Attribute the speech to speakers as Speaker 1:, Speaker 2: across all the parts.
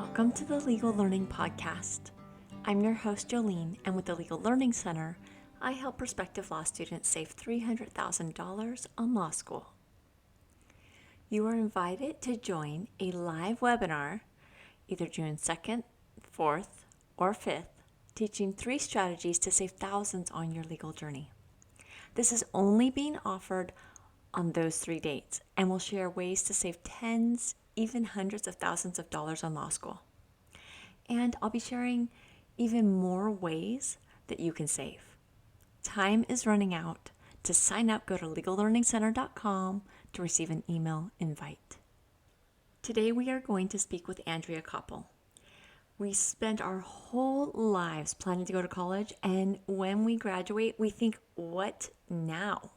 Speaker 1: Welcome to the Legal Learning Podcast. I'm your host, Jolene, and with the Legal Learning Center, I help prospective law students save $300,000 on law school. You are invited to join a live webinar either June 2nd, 4th, or 5th, teaching 3 strategies to save thousands on your legal journey. This is only being offered on those 3 dates and will share ways to save tens, even hundreds of thousands of dollars on law school. And I'll be sharing even more ways that you can save. Time is running out. To sign up, go to legallearningcenter.com to receive an email invite. Today we are going to speak with Andrea Koppel. We spend our whole lives planning to go to college, and when we graduate, we think, what now?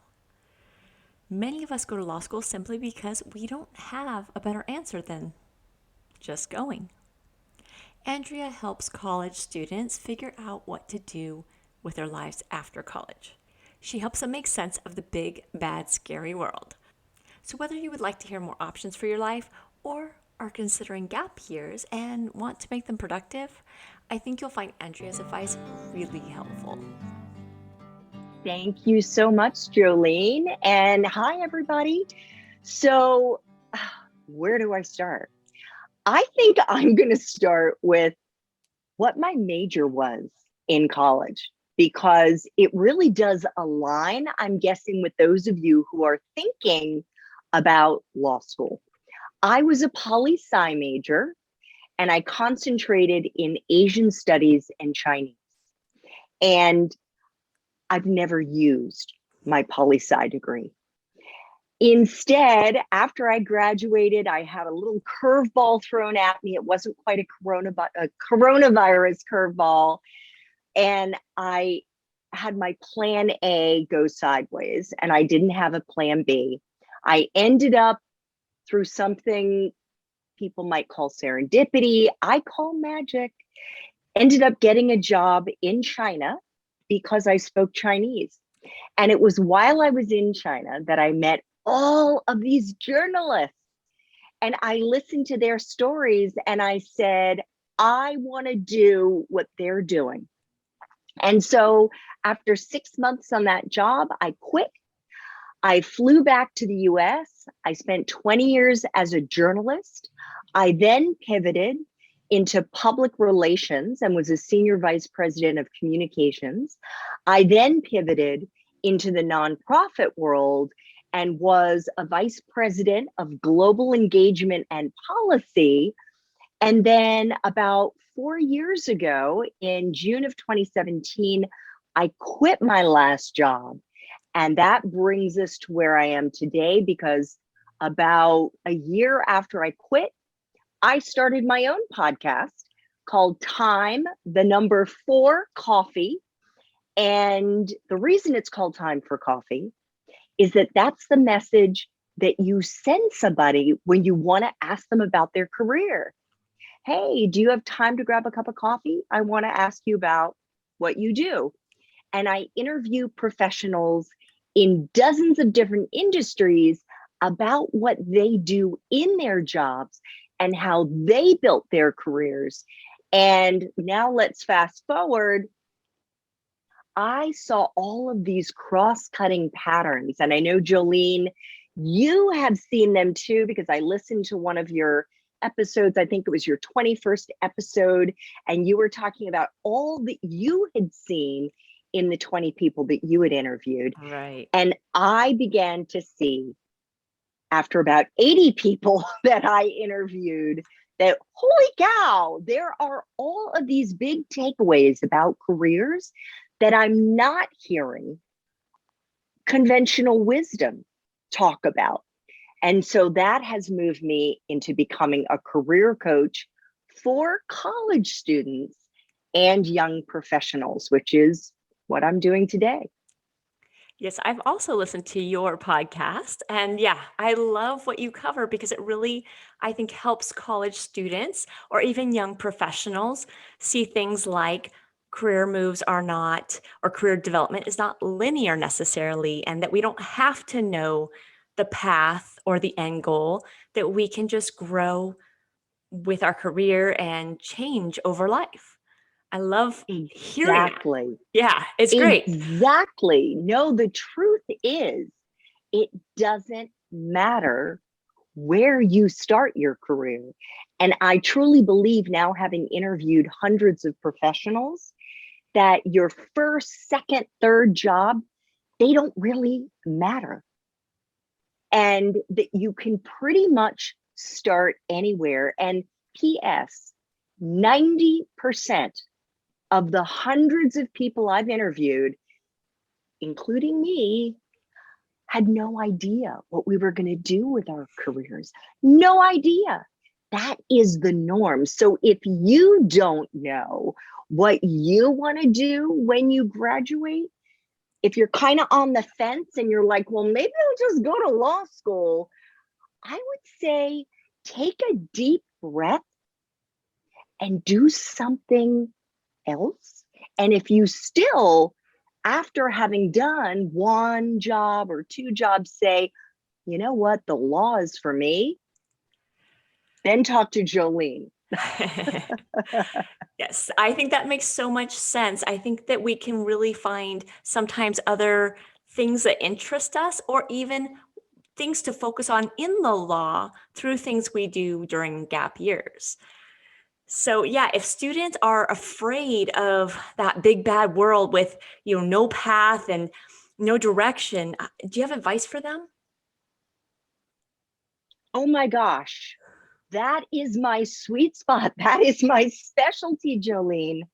Speaker 1: Many of us go to law school simply because we don't have a better answer than just going. Andrea helps college students figure out what to do with their lives after college. She helps them make sense of the big, bad, scary world. So whether you would like to hear more options for your life or are considering gap years and want to make them productive, I think you'll find Andrea's advice really helpful.
Speaker 2: Thank you so much, Jolene. And hi, everybody. So where do I start? I think I'm going to start with what my major was in college, because it really does align, I'm guessing, with those of you who are thinking about law school. I was a poli-sci major, and I concentrated in Asian studies and Chinese. And I've never used my poli-sci degree. Instead, after I graduated, I had a little curveball thrown at me. It wasn't quite a coronavirus curveball. And I had my plan A go sideways, and I didn't have a plan B. I ended up, through something people might call serendipity, I call magic, ended up getting a job in China because I spoke Chinese. And it was while I was in China that I met all of these journalists, and I listened to their stories, and I said, I want to do what they're doing. And so after 6 months on that job, I quit. I flew back to the US. I spent 20 years as a journalist. I then pivoted into public relations and was a senior vice president of communications. I then pivoted into the nonprofit world and was a vice president of global engagement and policy. And then about 4 years ago, in June of 2017, I quit my last job. And that brings us to where I am today, because about a year after I quit, I started my own podcast called Time, the number 4 Coffee. And the reason it's called Time for Coffee is that that's the message that you send somebody when you want to ask them about their career. Hey, do you have time to grab a cup of coffee? I want to ask you about what you do. And I interview professionals in dozens of different industries about what they do in their jobs and how they built their careers. And now let's fast forward. I saw all of these cross-cutting patterns, and I know, Jolene, you have seen them too, because I listened to one of your episodes. I think it was your 21st episode, and you were talking about all that you had seen in the 20 people that you had interviewed.
Speaker 1: Right.
Speaker 2: And I began to see, after about 80 people that I interviewed, that holy cow, there are all of these big takeaways about careers that I'm not hearing conventional wisdom talk about. And so that has moved me into becoming a career coach for college students and young professionals, which is what I'm doing today.
Speaker 1: Yes, I've also listened to your podcast, and yeah, I love what you cover because it really, I think, helps college students or even young professionals see things like career moves are not, or career development is not linear necessarily, and that we don't have to know the path or the end goal, that we can just grow with our career and change over life. I love hearing that.
Speaker 2: Exactly.
Speaker 1: Yeah, it's great.
Speaker 2: Exactly. No, the truth is, it doesn't matter where you start your career. And I truly believe now, having interviewed hundreds of professionals, that your first, second, third job, they don't really matter. And that you can pretty much start anywhere. And P.S., 90% of the hundreds of people I've interviewed, including me, had no idea what we were going to do with our careers. No idea. That is the norm. So if you don't know what you want to do when you graduate, if you're kind of on the fence and you're like, well, maybe I'll just go to law school, I would say take a deep breath and do something else. And if you still, after having done one job or two jobs, say, you know what, the law is for me, then talk to Jolene.
Speaker 1: Yes, I think that makes so much sense. I think that we can really find sometimes other things that interest us, or even things to focus on in the law through things we do during gap years. So yeah, if students are afraid of that big bad world with, no path and no direction, do you have advice for them?
Speaker 2: Oh my gosh, that is my sweet spot. That is my specialty, Jolene.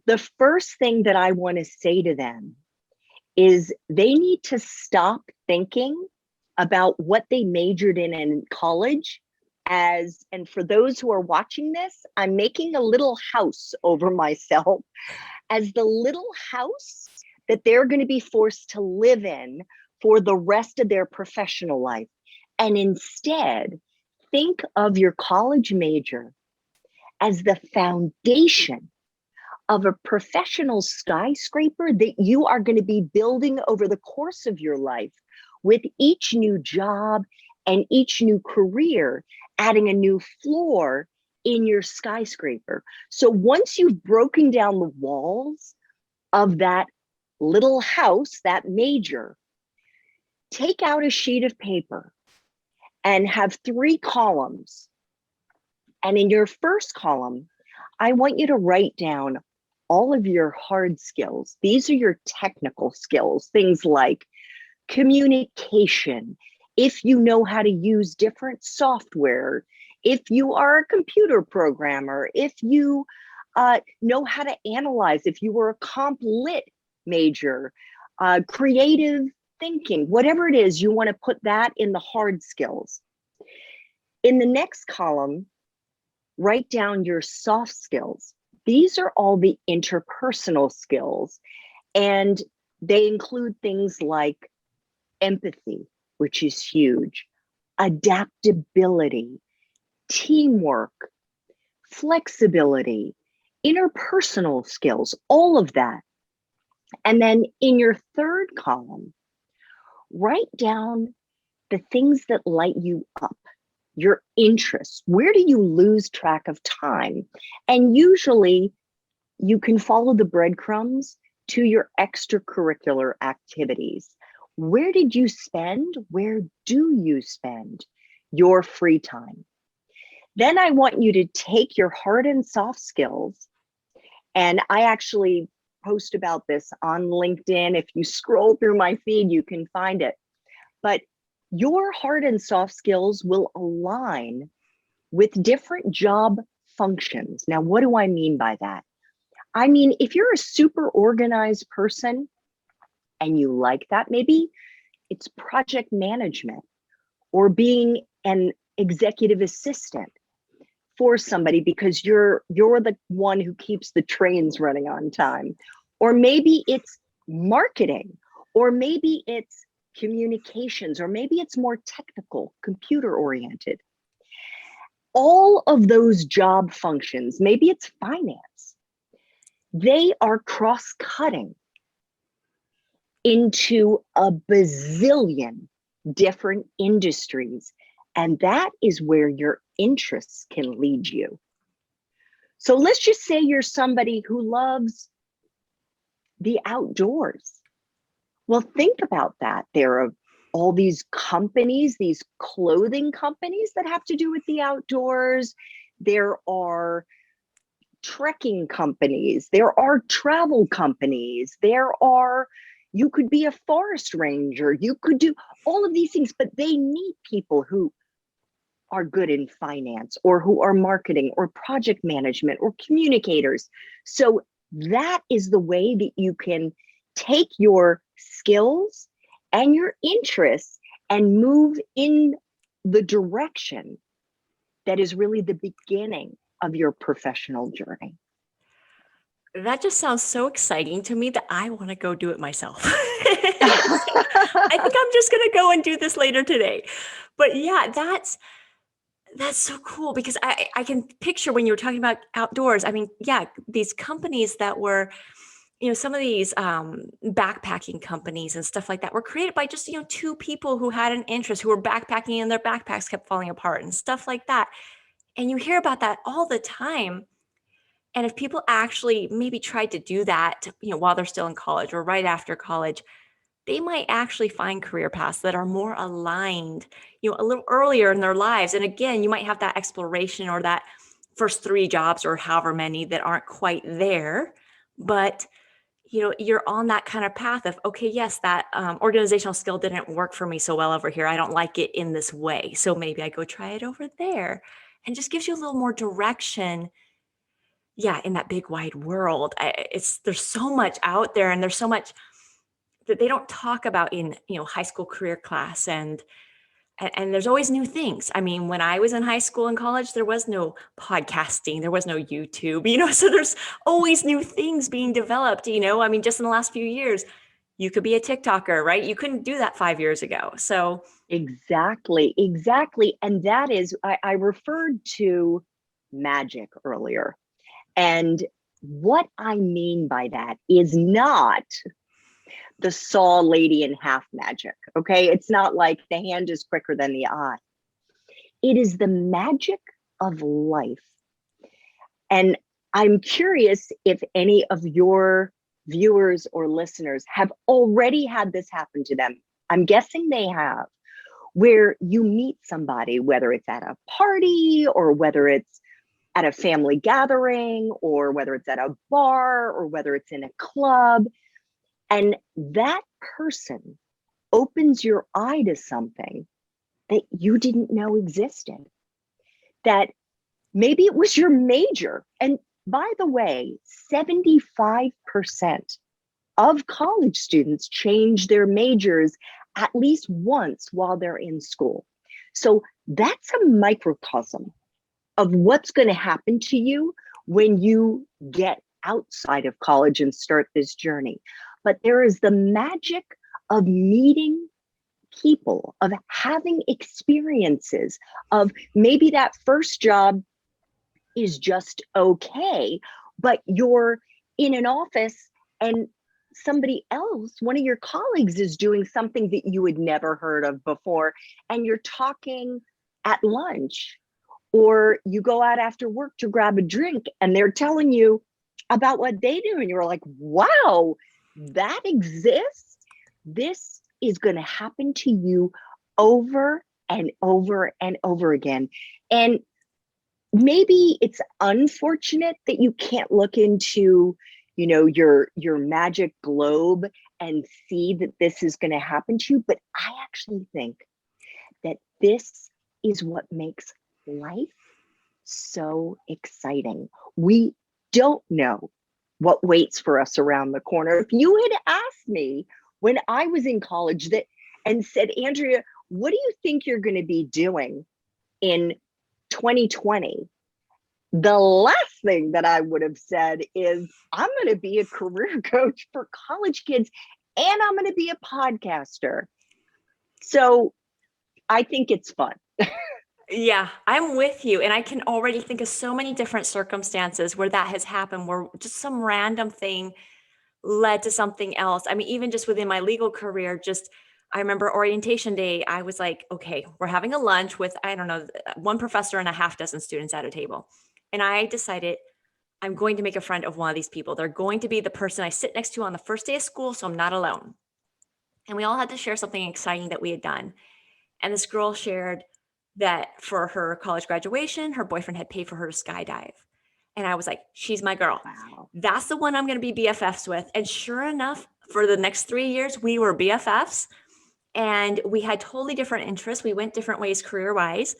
Speaker 2: The first thing that I want to say to them is they need to stop thinking about what they majored in college as, and for those who are watching this, I'm making a little house over myself, as the little house that they're going to be forced to live in for the rest of their professional life. And instead, think of your college major as the foundation of a professional skyscraper that you are going to be building over the course of your life, with each new job and each new career adding a new floor in your skyscraper. So once you've broken down the walls of that little house, that major, take out a sheet of paper and have 3 columns. And in your first column, I want you to write down all of your hard skills. These are your technical skills, things like communication, if you know how to use different software, if you are a computer programmer, if you know how to analyze, if you were a comp lit major, creative thinking, whatever it is, you want to put that in the hard skills. In the next column, write down your soft skills. These are all the interpersonal skills, and they include things like empathy, which is huge, adaptability, teamwork, flexibility, interpersonal skills, all of that. And then in your third column, write down the things that light you up, your interests. Where do you lose track of time? And usually you can follow the breadcrumbs to your extracurricular activities. Where did you spend? Where do you spend your free time? Then I want you to take your hard and soft skills, and I actually post about this on LinkedIn. If you scroll through my feed, you can find it. But your hard and soft skills will align with different job functions. Now, what do I mean by that? I mean, if you're a super organized person and you like that, maybe it's project management or being an executive assistant for somebody because you're the one who keeps the trains running on time. Or maybe it's marketing, or maybe it's communications, or maybe it's more technical, computer oriented. All of those job functions, maybe it's finance, they are cross-cutting into a bazillion different industries. And that is where your interests can lead you. So let's just say you're somebody who loves the outdoors. Well, think about that. There are all these companies, these clothing companies that have to do with the outdoors. There are trekking companies. There are travel companies. You could be a forest ranger. You could do all of these things, but they need people who are good in finance or who are marketing or project management or communicators. So that is the way that you can take your skills and your interests and move in the direction that is really the beginning of your professional journey.
Speaker 1: That just sounds so exciting to me that I want to go do it myself. I think I'm just going to go and do this later today. But yeah, that's so cool because I can picture when you were talking about outdoors. I mean, yeah, these companies that were, some of these backpacking companies and stuff like that were created by just, two people who had an interest, who were backpacking and their backpacks kept falling apart and stuff like that. And you hear about that all the time. And if people actually maybe tried to do that, while they're still in college or right after college, they might actually find career paths that are more aligned, a little earlier in their lives. And again, you might have that exploration or that first 3 jobs or however many that aren't quite there, but you're on that kind of path of, okay, yes, that organizational skill didn't work for me so well over here. I don't like it in this way. So maybe I go try it over there, and just gives you a little more direction. Yeah, in that big wide world. There's so much out there, and there's so much that they don't talk about in, high school career class, and there's always new things. I mean, when I was in high school and college, there was no podcasting, there was no YouTube, so there's always new things being developed, I mean, just in the last few years, you could be a TikToker, right? You couldn't do that 5 years ago. So
Speaker 2: Exactly. And that is, I referred to magic earlier. And what I mean by that is not the saw lady in half magic. Okay. It's not like the hand is quicker than the eye. It is the magic of life. And I'm curious if any of your viewers or listeners have already had this happen to them. I'm guessing they have, where you meet somebody, whether it's at a party or whether it's at a family gathering or whether it's at a bar or whether it's in a club, and that person opens your eye to something that you didn't know existed, that maybe it was your major. And by the way, 75% of college students change their majors at least once while they're in school. So that's a microcosm of what's going to happen to you when you get outside of college and start this journey. But there is the magic of meeting people, of having experiences, of maybe that first job is just okay, but you're in an office and somebody else, one of your colleagues, is doing something that you had never heard of before, and you're talking at lunch, or you go out after work to grab a drink and they're telling you about what they do, and you're like, wow, that exists. This is going to happen to you over and over and over again. And maybe it's unfortunate that you can't look into, your magic globe and see that this is going to happen to you, but I actually think that this is what makes life so exciting. We don't know what waits for us around the corner. If you had asked me when I was in college and said, Andrea, what do you think you're going to be doing in 2020? The last thing that I would have said is, I'm going to be a career coach for college kids, and I'm going to be a podcaster. So I think it's fun.
Speaker 1: yeah, I'm with you. And I can already think of so many different circumstances where that has happened, where just some random thing led to something else. I mean, even just within my legal career, just I remember orientation day, I was like, okay, we're having a lunch with, I don't know, one professor and a half dozen students at a table. And I decided I'm going to make a friend of one of these people. They're going to be the person I sit next to on the first day of school, so I'm not alone. And we all had to share something exciting that we had done. And this girl shared that for her college graduation, her boyfriend had paid for her to skydive. And I was like, she's my girl.
Speaker 2: Wow.
Speaker 1: That's the one I'm going to be BFFs with. And sure enough, for the next 3 years, we were BFFs and we had totally different interests. We went different ways career wise.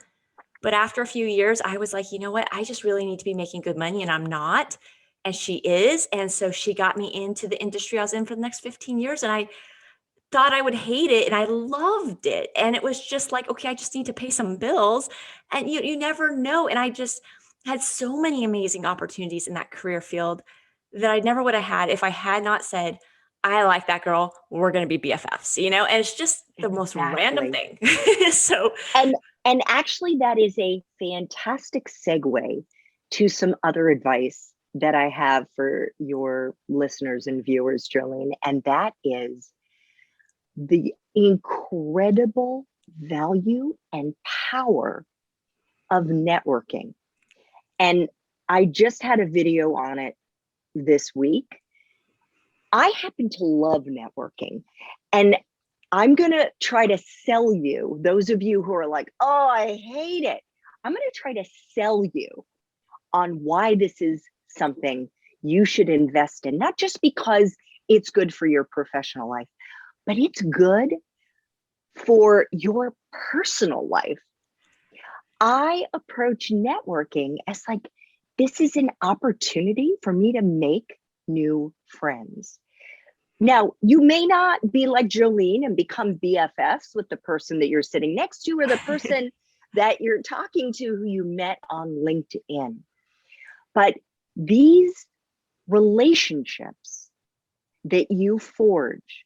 Speaker 1: But after a few years, I was like, you know what? I just really need to be making good money and I'm not. And she is. And so she got me into the industry I was in for the next 15 years. And I thought I would hate it and I loved it. And it was just like, okay, I just need to pay some bills. And you never know. And I just had so many amazing opportunities in that career field that I never would have had if I had not said, I like that girl. We're going to be BFFs, and it's just the most random
Speaker 2: Exactly.
Speaker 1: thing. So
Speaker 2: And and actually that is a fantastic segue to some other advice that I have for your listeners and viewers, Jolene, and that is the incredible value and power of networking. And I just had a video on it this week. I happen to love networking. And I'm going to try to sell you, those of you who are like, oh, I hate it. I'm going to try to sell you on why this is something you should invest in, not just because it's good for your professional life, but it's good for your personal life. I approach networking as like, this is an opportunity for me to make new friends. Now, you may not be like Jolene and become BFFs with the person that you're sitting next to or the person that you're talking to who you met on LinkedIn. But these relationships that you forge,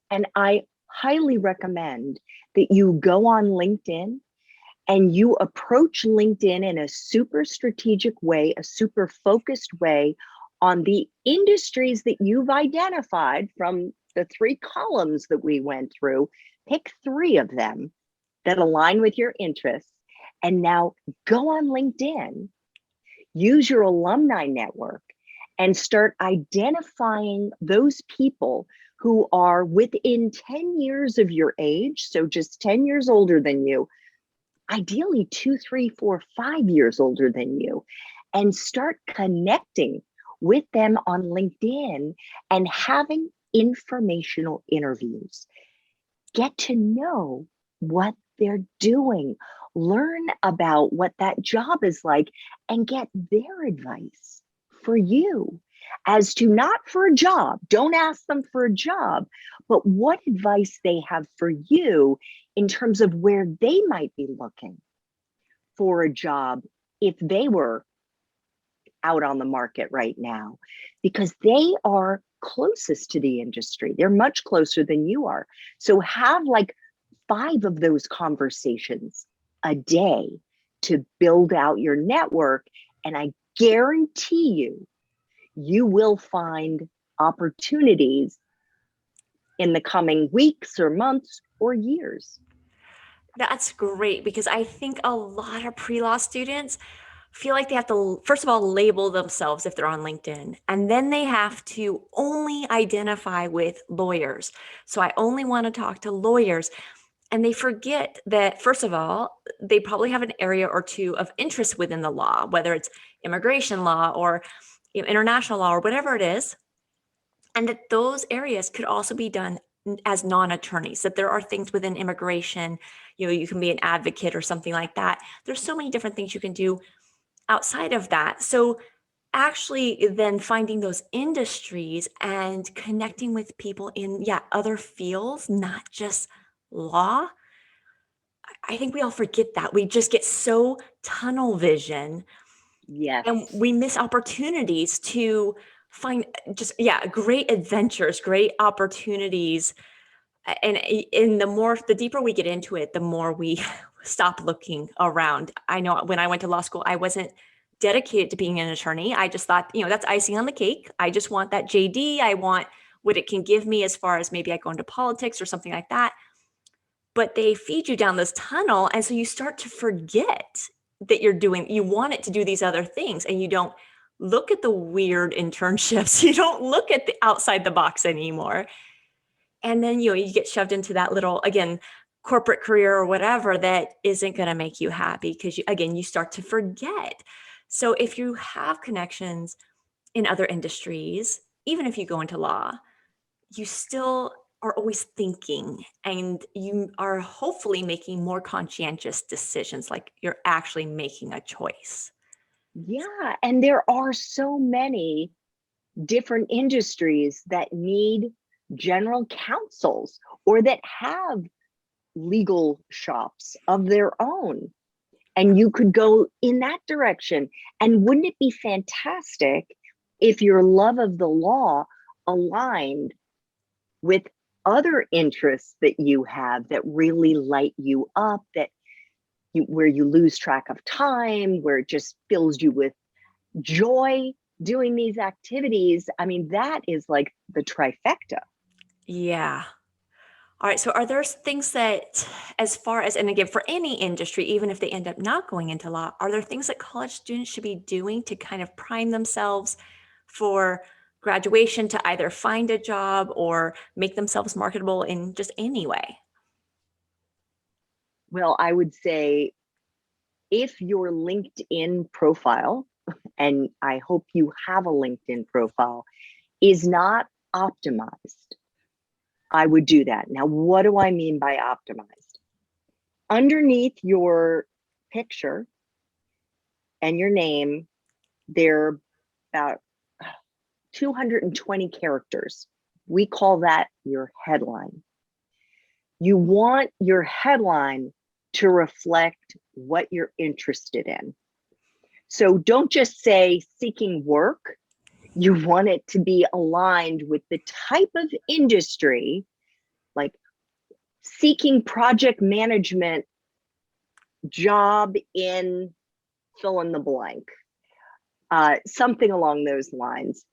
Speaker 2: and I highly recommend that you go on LinkedIn and you approach LinkedIn in a super strategic way, a super focused way on the industries that you've identified from the 3 columns that we went through. Pick 3 of them that align with your interests. And now go on LinkedIn, use your alumni network, and start identifying those people who are within 10 years of your age, so just 10 years older than you, ideally 2, 3, 4, 5 years older than you, and start connecting with them on LinkedIn and having informational interviews. Get to know what they're doing, learn about what that job is like, and get their advice for you as to not for a job. Don't ask them for a job, but what advice they have for you in terms of where they might be looking for a job if they were out on the market right now, because they are closest to the industry. They're much closer than you are. So have like 5 of those conversations a day to build out your network. And I guarantee you will find opportunities in the coming weeks or months or years.
Speaker 1: that's great because I think a lot of pre-law students feel like they have to, first of all, label themselves if they're on LinkedIn, and then they have to only identify with lawyers. So I only want to talk to lawyers. And they forget that, first of all, they probably have an area or two of interest within the law, whether it's immigration law or international law or whatever it is. And that those areas could also be done as non-attorneys, that there are things within immigration, you can be an advocate or something like that. There's so many different things you can do outside of that. So actually then finding those industries and connecting with people in other fields, not just law. I think we all forget that. We just get so tunnel vision and
Speaker 2: Yes.
Speaker 1: we miss opportunities to find just great adventures, great opportunities. And in the deeper we get into it, the more we stop looking around. I know when I went to law school, I wasn't dedicated to being an attorney. I just thought, that's icing on the cake. I just want that JD. I want what it can give me as far as maybe I go into politics or something like that. But they feed you down this tunnel. And so you start to forget that you want it to do these other things, and you don't look at the weird internships. You don't look at the outside the box anymore. And then, you get shoved into that little, again, corporate career or whatever that isn't going to make you happy because you start to forget. So if you have connections in other industries, even if you go into law, you still are always thinking, and you are hopefully making more conscientious decisions, like you're actually making a choice.
Speaker 2: Yeah. And there are so many different industries that need general counsels or that have legal shops of their own. And you could go in that direction. And wouldn't it be fantastic if your love of the law aligned with other interests that you have that really light you up, where you lose track of time, where it just fills you with joy doing these activities? I mean, that is like the trifecta.
Speaker 1: Yeah. All right. So are there things that, as far as, and again, for any industry, even if they end up not going into law, are there things that college students should be doing to kind of prime themselves for graduation, to either find a job or make themselves marketable in just any way?
Speaker 2: Well, I would say if your LinkedIn profile, and I hope you have a LinkedIn profile, is not optimized, I would do that. Now, what do I mean by optimized? Underneath your picture and your name, there are about 220 characters. We call that your headline. You want your headline to reflect what you're interested in. So don't just say seeking work. You want it to be aligned with the type of industry, like seeking project management job in fill in the blank, something along those lines.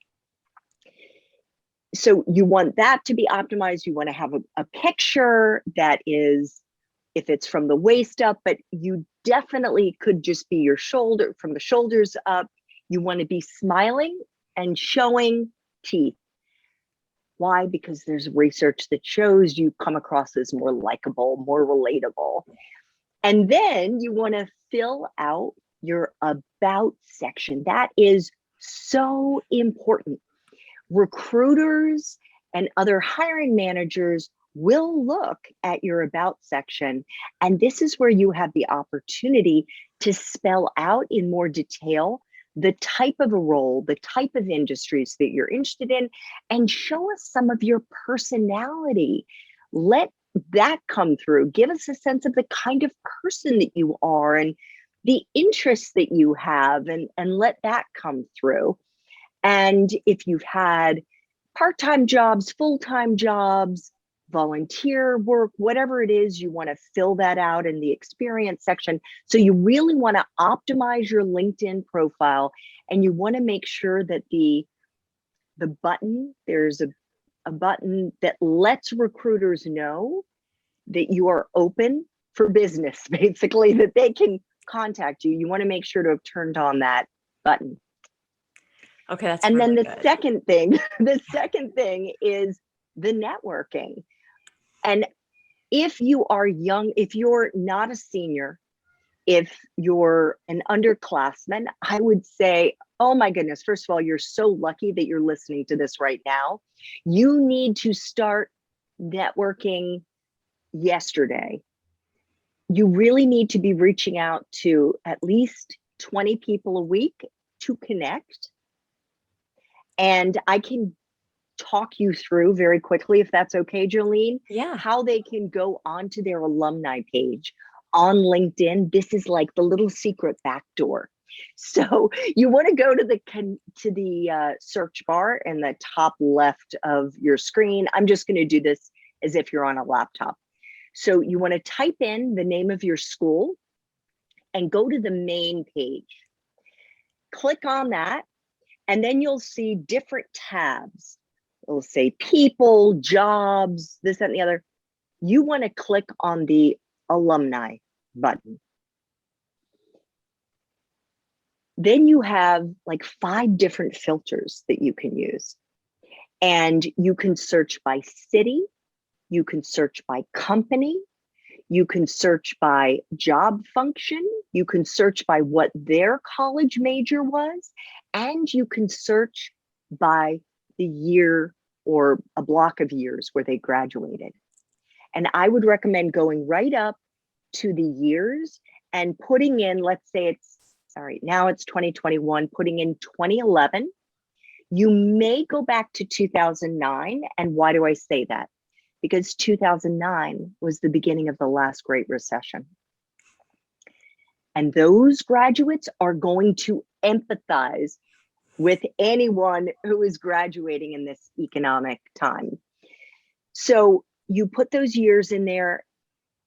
Speaker 2: So you want that to be optimized. You want to have a picture that is, if it's from the waist up, but you definitely could just be your shoulder, from the shoulders up. You want to be smiling and showing teeth. Why? Because there's research that shows you come across as more likable, more relatable. And then you want to fill out your about section. That is so important. Recruiters and other hiring managers will look at your about section. And this is where you have the opportunity to spell out in more detail the type of a role, the type of industries that you're interested in, and show us some of your personality. Let that come through. Give us a sense of the kind of person that you are and the interests that you have, and let that come through. And if you've had part-time jobs, full-time jobs, volunteer work, whatever it is, you want to fill that out in the experience section. So you really want to optimize your LinkedIn profile, and you want to make sure that the button, there's a button that lets recruiters know that you are open for business, basically, that they can contact you. You want to make sure to have turned on that button.
Speaker 1: Okay, that's
Speaker 2: and
Speaker 1: really
Speaker 2: then
Speaker 1: good.
Speaker 2: the second thing is the networking. And if you are young, if you're not a senior, if you're an underclassman, I would say, oh my goodness, first of all, you're so lucky that you're listening to this right now. You need to start networking yesterday. You really need to be reaching out to at least 20 people a week to connect. And I can talk you through very quickly, if that's okay, Jolene,
Speaker 1: Yeah.
Speaker 2: how they can go onto their alumni page on LinkedIn. This is like the little secret back door. So you want to go to the search bar in the top left of your screen. I'm just going to do this as if you're on a laptop. So you want to type in the name of your school and go to the main page. Click on that, and then you'll see different tabs. it'll say people, jobs, this, that, and the other. You want to click on the alumni button. Then you have like 5 different filters that you can use. And you can search by city, you can search by company, you can search by job function, you can search by what their college major was, and you can search by the year or a block of years where they graduated. And I would recommend going right up to the years and putting in, let's say it's, all right, now it's 2021, putting in 2011. You may go back to 2009. And why do I say that? Because 2009 was the beginning of the last Great Recession. And those graduates are going to empathize with anyone who is graduating in this economic time. So you put those years in there,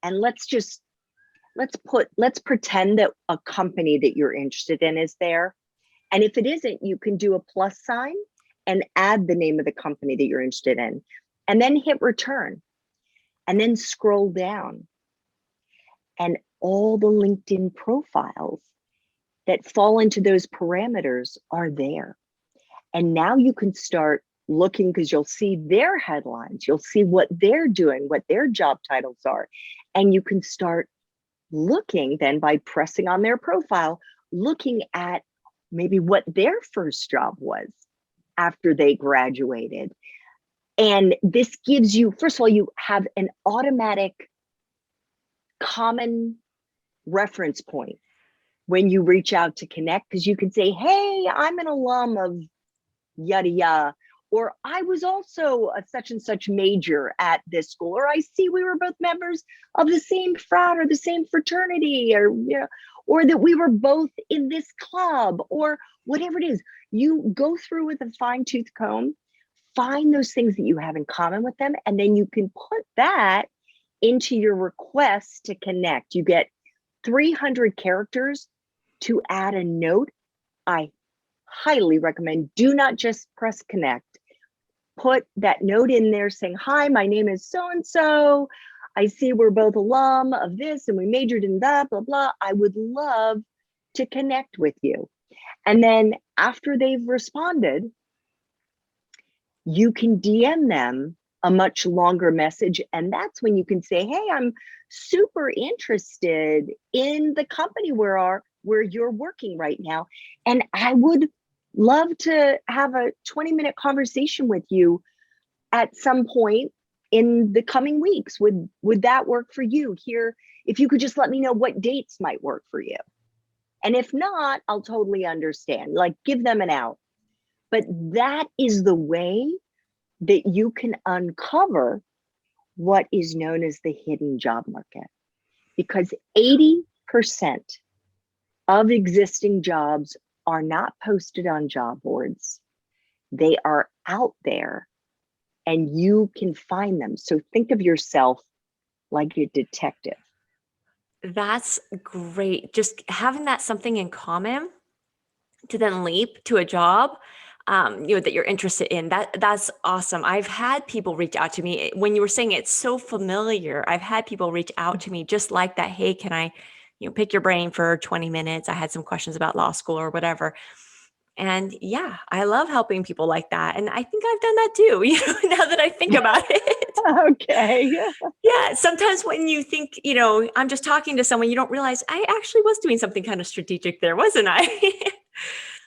Speaker 2: and let's pretend that a company that you're interested in is there. And if it isn't, you can do a plus sign and add the name of the company that you're interested in, and then hit return, and then scroll down. And all the LinkedIn profiles that fall into those parameters are there. And now you can start looking, because you'll see their headlines, you'll see what they're doing, what their job titles are. And you can start looking then by pressing on their profile, looking at maybe what their first job was after they graduated. And this gives you, first of all, you have an automatic common reference point when you reach out to connect, because you can say, hey, I'm an alum of yada yada, or I was also a such and such major at this school, or I see we were both members of the same frat or the same fraternity, or or that we were both in this club, or whatever it is. You go through with a fine-tooth comb, find those things that you have in common with them, and then you can put that into your request to connect. You get 300 characters to add a note. I highly recommend, do not just press connect. Put that note in there saying, hi, my name is so-and-so. I see we're both alum of this and we majored in that, blah, blah. I would love to connect with you. And then after they've responded, you can DM them a much longer message. And that's when you can say, hey, I'm super interested in the company where you're working right now. And I would love to have a 20-minute conversation with you at some point in the coming weeks. Would that work for you? Here, if you could just let me know what dates might work for you. And if not, I'll totally understand. Like, give them an out. But that is the way that you can uncover what is known as the hidden job market. Because 80% of existing jobs are not posted on job boards. They are out there and you can find them. So think of yourself like a detective.
Speaker 1: That's great. Just having that something in common to then leap to a job, that you're interested in. That's awesome. I've had people reach out to me when you were saying it's so familiar. I've had people reach out to me just like that. Hey, can I, pick your brain for 20 minutes? I had some questions about law school or whatever. And yeah, I love helping people like that. And I think I've done that too, now that I think about it.
Speaker 2: Okay.
Speaker 1: Yeah. Sometimes when you think, I'm just talking to someone, you don't realize I actually was doing something kind of strategic there, wasn't I?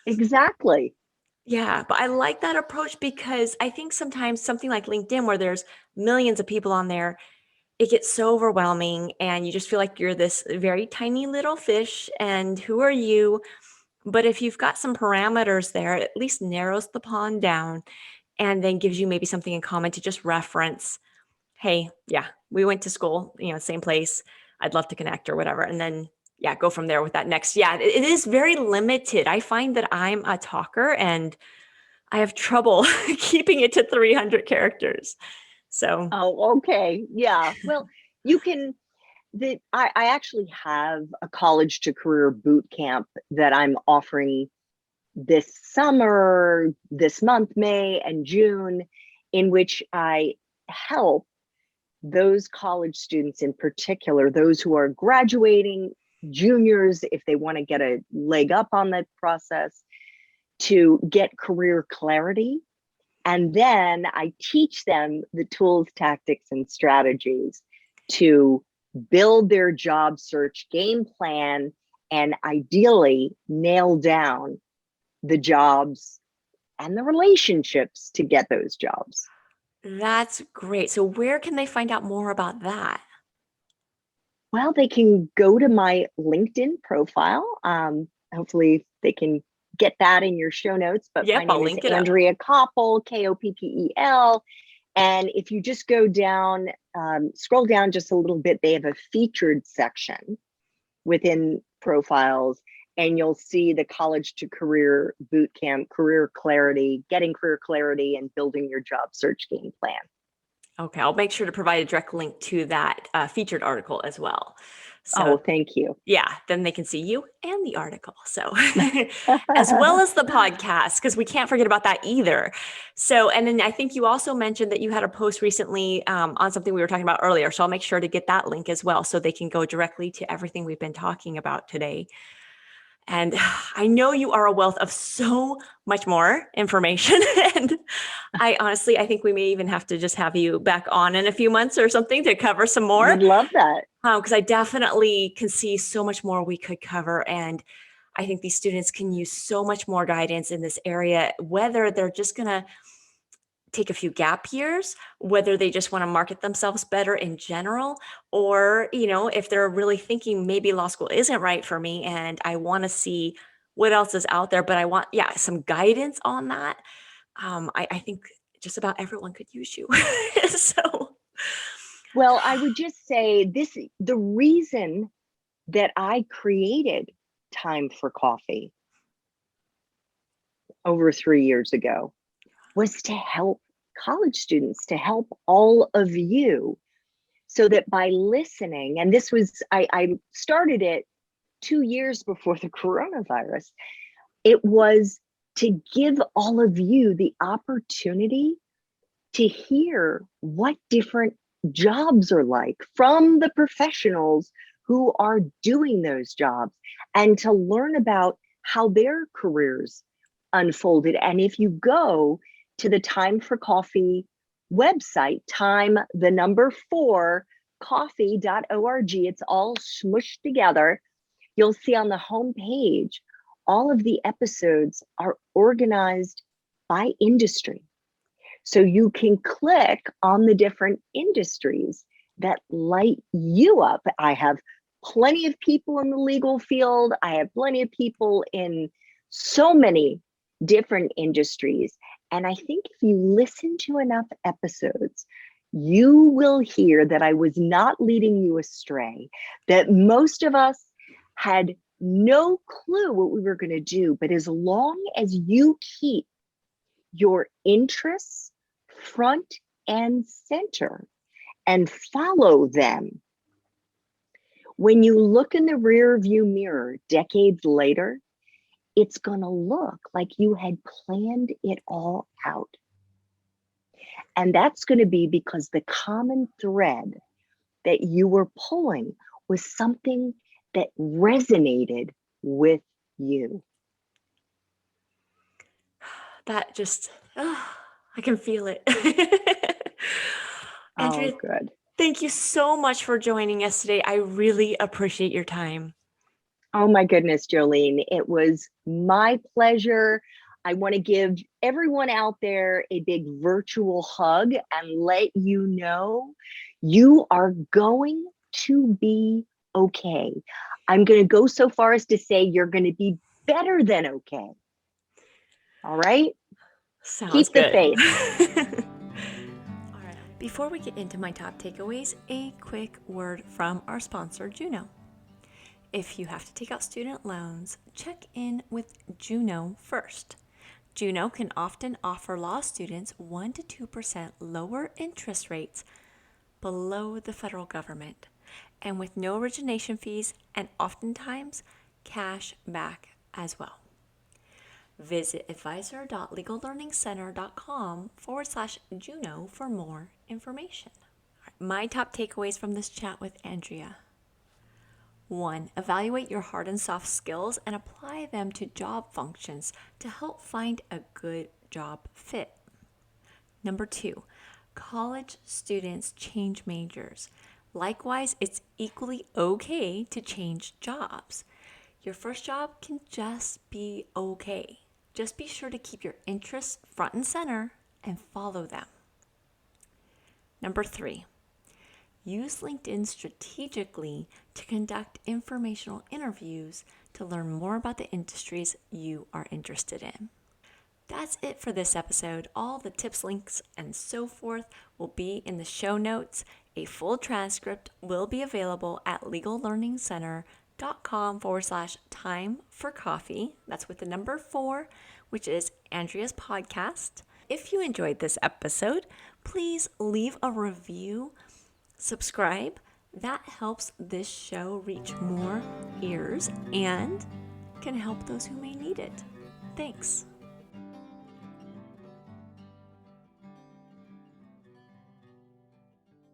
Speaker 2: Exactly.
Speaker 1: Yeah, but I like that approach because I think sometimes something like LinkedIn, where there's millions of people on there, it gets so overwhelming and you just feel like you're this very tiny little fish and who are you? But if you've got some parameters there, it at least narrows the pond down and then gives you maybe something in common to just reference. Hey, yeah, we went to school, same place. I'd love to connect or whatever. And then, yeah, go from there with that next. Yeah, it is very limited. I find that I'm a talker and I have trouble keeping it to 300 characters. So,
Speaker 2: Oh, okay. Yeah. Well, you can, I actually have a college to career boot camp that I'm offering this summer, this month, May and June. in which I help those college students in particular, those who are graduating, juniors, if they want to get a leg up on that process, to get career clarity. And then I teach them the tools, tactics, and strategies to build their job search game plan and ideally nail down the jobs and the relationships to get those jobs.
Speaker 1: That's great. So where can they find out more about that?
Speaker 2: Well, they can go to my LinkedIn profile. Hopefully they can get that in your show notes, but
Speaker 1: Yep,
Speaker 2: my
Speaker 1: I'll
Speaker 2: name is
Speaker 1: link it up.
Speaker 2: Andrea Koppel, Koppel. And if you just go down, scroll down just a little bit, they have a featured section within profiles, and you'll see the college to career boot camp, career clarity, getting career clarity, and building your job search game plan.
Speaker 1: Okay, I'll make sure to provide a direct link to that featured article as well.
Speaker 2: Oh,
Speaker 1: So
Speaker 2: thank you.
Speaker 1: yeah, then they can see you and the article. So as well as the podcast, because we can't forget about that either. So, and then I think you also mentioned that you had a post recently on something we were talking about earlier. So I'll make sure to get that link as well so they can go directly to everything we've been talking about today. And I know you are a wealth of so much more information. And I think we may even have to just have you back on in a few months or something to cover some more.
Speaker 2: Would love that.
Speaker 1: Because I definitely can see so much more we could cover. And I think these students can use so much more guidance in this area, whether they're just going to take a few gap years, whether they just want to market themselves better in general, or, if they're really thinking maybe law school isn't right for me and I want to see what else is out there, but I want, some guidance on that. I think just about everyone could use you. So,
Speaker 2: Well, I would just say the reason that I created Time for Coffee over 3 years ago was to help college students, to help all of you, so that by listening, and I started it 2 years before the coronavirus, it was to give all of you the opportunity to hear what different jobs are like from the professionals who are doing those jobs, and to learn about how their careers unfolded. And if you go to the Time for Coffee website, time, the number 4, coffee.org, it's all smushed together. You'll see on the home page, all of the episodes are organized by industry. So you can click on the different industries that light you up. I have plenty of people in the legal field. I have plenty of people in so many different industries. And I think if you listen to enough episodes, you will hear that I was not leading you astray, that most of us had no clue what we were going to do. But as long as you keep your interests front and center and follow them, when you look in the rear view mirror decades later, it's going to look like you had planned it all out. And that's going to be because the common thread that you were pulling was something that resonated with you.
Speaker 1: that just, I can feel it. Andrea,
Speaker 2: Oh, good.
Speaker 1: thank you so much for joining us today. I really appreciate your time.
Speaker 2: Oh my goodness, Jolene, it was my pleasure. I want to give everyone out there a big virtual hug and let you know you are going to be okay. I'm going to go so far as to say you're going to be better than okay. All right?
Speaker 1: Sounds
Speaker 2: Keep the
Speaker 1: good.
Speaker 2: faith.
Speaker 1: All right. Before we get into my top takeaways, a quick word from our sponsor, Juno. If you have to take out student loans, check in with Juno first. Juno can often offer law students 1 to 2% lower interest rates below the federal government, and with no origination fees and oftentimes cash back as well. Visit advisor.legallearningcenter.com/Juno for more information. My top takeaways from this chat with Andrea. 1. Evaluate your hard and soft skills and apply them to job functions to help find a good job fit. Number 2. College students change majors. Likewise, it's equally okay to change jobs. Your first job can just be okay. Just be sure to keep your interests front and center and follow them. Number 3. Use LinkedIn strategically to conduct informational interviews to learn more about the industries you are interested in. That's it for this episode. All the tips, links, and so forth will be in the show notes. A full transcript will be available at legallearningcenter.com/time for coffee. That's with the number 4, which is Andrea's podcast. If you enjoyed this episode, please leave a review, subscribe. That helps this show reach more ears and can help those who may need it. Thanks.